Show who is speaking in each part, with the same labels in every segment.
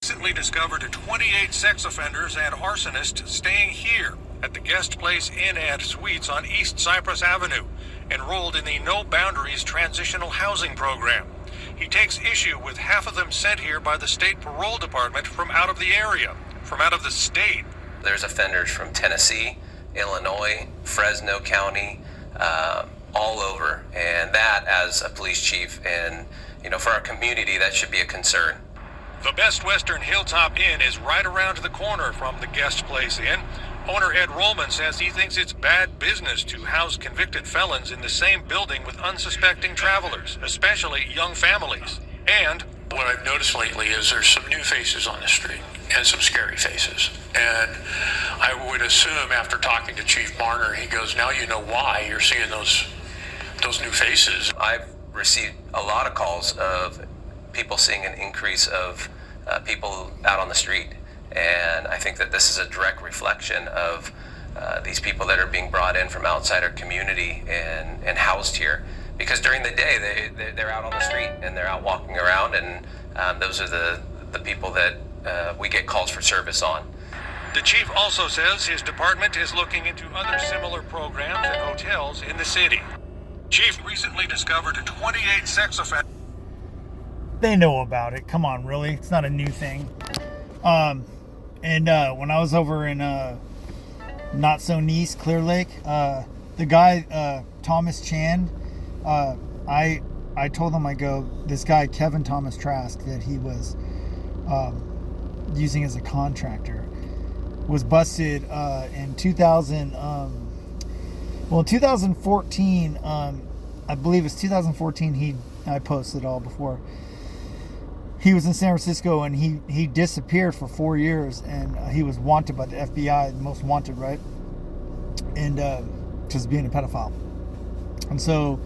Speaker 1: Recently discovered 28 sex offenders and arsonists staying here at the Guest Place Inn and Suites on East Cypress Avenue, enrolled in the No Boundaries Transitional Housing Program. He takes issue with half of them sent here by the state parole department from out of the area, from out of the state.
Speaker 2: There's offenders from Tennessee, Illinois, Fresno County, all over. And that, as a police chief and, for our community, that should be a concern.
Speaker 1: The Best Western Hilltop Inn is right around the corner from the Guest Place Inn. Owner Ed Rollman says he thinks it's bad business to house convicted felons in the same building with unsuspecting travelers, especially young families. And
Speaker 3: what I've noticed lately is there's some new faces on the street and some scary faces. And I would assume after talking to Chief Marner, he goes, now you know why you're seeing those new faces.
Speaker 2: I've received a lot of calls of people seeing an increase of people out on the street. And I think that this is a direct reflection of these people that are being brought in from outside our community and housed here. Because during the day, they're out on the street and they're out walking around, and those are the people that we get calls for service on.
Speaker 1: The chief also says his department is looking into other similar programs at hotels in the city. Chief recently discovered 28 sex offenders.
Speaker 4: They know about it. Come on, really? It's not a new thing. And when I was over in Not So Nice, Clear Lake, the guy, Thomas Chan, I told him, I go, this guy, Kevin Thomas Trask, that he was using as a contractor, was busted in 2014, I believe it's 2014, I posted all before. He was in San Francisco and he disappeared for 4 years, and he was wanted by the FBI, the most wanted, right? And just being a pedophile. And so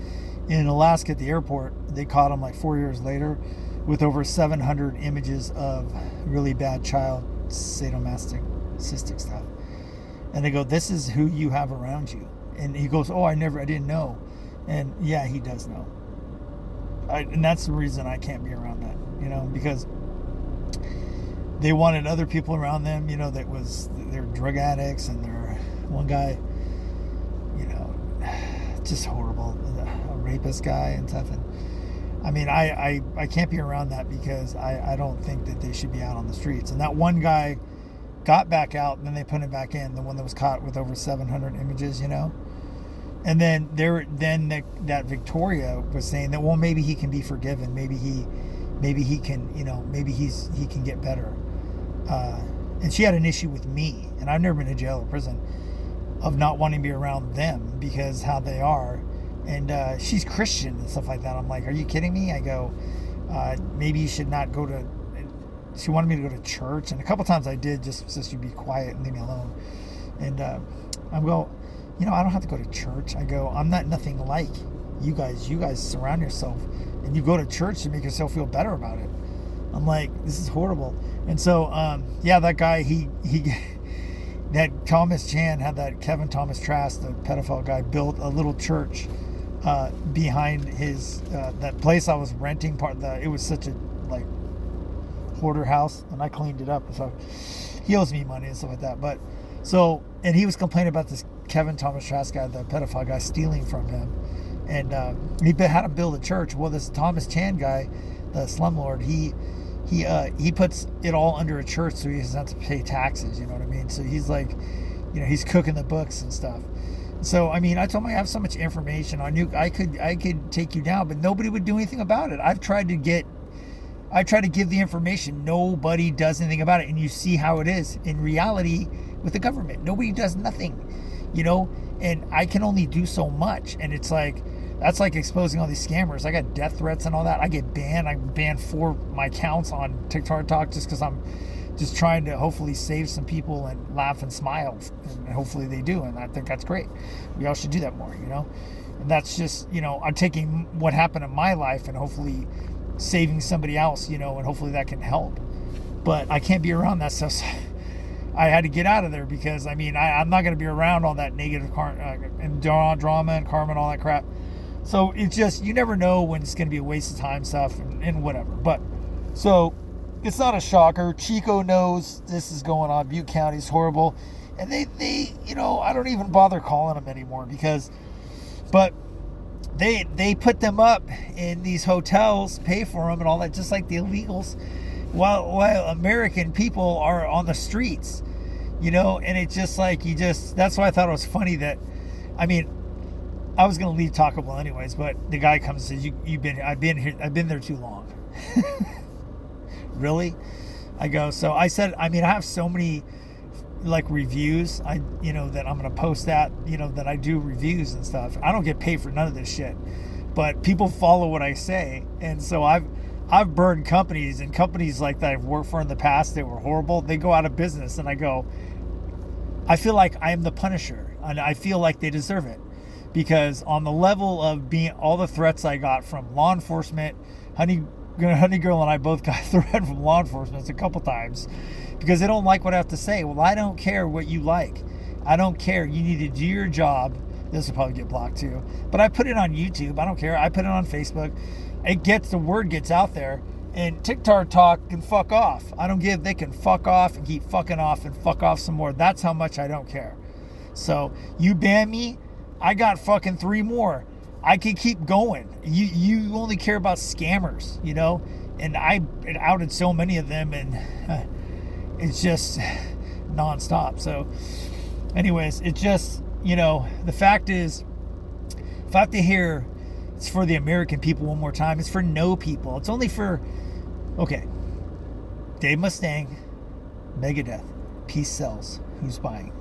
Speaker 4: in Alaska at the airport, they caught him like 4 years later with over 700 images of really bad child sadomasochistic stuff. And they go, this is who you have around you. And he goes, oh, I didn't know. And yeah, he does know. And that's the reason I can't be around that. Because they wanted other people around them, they're drug addicts, and they're one guy, just horrible, a rapist guy and stuff. And I mean, I can't be around that because I don't think that they should be out on the streets. And that one guy got back out, and then they put him back in, the one that was caught with over 700 images, And then that Victoria was saying that, well, maybe he can be forgiven. Maybe he can, maybe he can get better. And she had an issue with me, and I've never been to jail or prison, of not wanting to be around them because how they are. And she's Christian and stuff like that. I'm like, are you kidding me? I go, maybe you should not go to. She wanted me to go to church, and a couple times I did, just so she'd be quiet and leave me alone. And I go, I don't have to go to church. I go, I'm not nothing like you guys. You guys surround yourself and you go to church to make yourself feel better about it. I'm like, this is horrible. And so, that guy, that Thomas Chan had that Kevin Thomas Trask, the pedophile guy, built a little church behind his that place I was renting. It was such a hoarder house, and I cleaned it up. So he owes me money and stuff like that. But so, and he was complaining about this Kevin Thomas Trask guy, the pedophile guy, stealing from him. And he had to build a church. Well, this Thomas Chan guy, the slumlord, he puts it all under a church so he doesn't have to pay taxes. You know what I mean? So he's like, he's cooking the books and stuff. So I mean, I told him I have so much information on you. I could take you down, but nobody would do anything about it. I tried to give the information. Nobody does anything about it, and you see how it is in reality with the government. Nobody does nothing, And I can only do so much, and it's like. That's like exposing all these scammers. I got death threats and all that. I get banned. I banned 4 my accounts on TikTok Talk just because I'm just trying to hopefully save some people and laugh and smile. And hopefully they do. And I think that's great. We all should do that more, And that's just, I'm taking what happened in my life and hopefully saving somebody else, and hopefully that can help. But I can't be around that stuff. So I had to get out of there because, I mean, I'm not going to be around all that negative and drama and karma and all that crap. So it's just, you never know when it's going to be a waste of time stuff and whatever. But so it's not a shocker. Chico knows this is going on. Butte County's horrible. And they you know, I don't even bother calling them anymore because, but they put them up in these hotels, pay for them and all that, just like the illegals, while American people are on the streets, you know. And it's just like, that's why I thought it was funny that, I mean, I was going to leave Taco Bell anyways, but the guy comes and says, I've been there too long. Really? I go, so I said, I mean, I have so many like reviews, that I'm going to post that, that I do reviews and stuff. I don't get paid for none of this shit, but people follow what I say. And so I've burned companies, and companies like that I've worked for in the past that were horrible, they go out of business, and I go, I feel like I am the Punisher, and I feel like they deserve it, because on the level of being all the threats I got from law enforcement, Honey Girl and I both got threatened from law enforcement a couple times because they don't like what I have to say. Well, I don't care what you like. I don't care. You need to do your job. This will probably get blocked too, but I put it on YouTube. I don't care. I put it on Facebook. The word gets out there, and TikTok talk can fuck off. They can fuck off and keep fucking off and fuck off some more. That's how much I don't care. So you ban me, I got fucking 3 more. I can keep going. You only care about scammers, and I outed so many of them, and it's just nonstop. So anyways, it's just, the fact is, if I have to hear it's for the American people one more time, it's for no people. It's only for, Dave Mustaine, Megadeth, Peace Sells. Who's buying?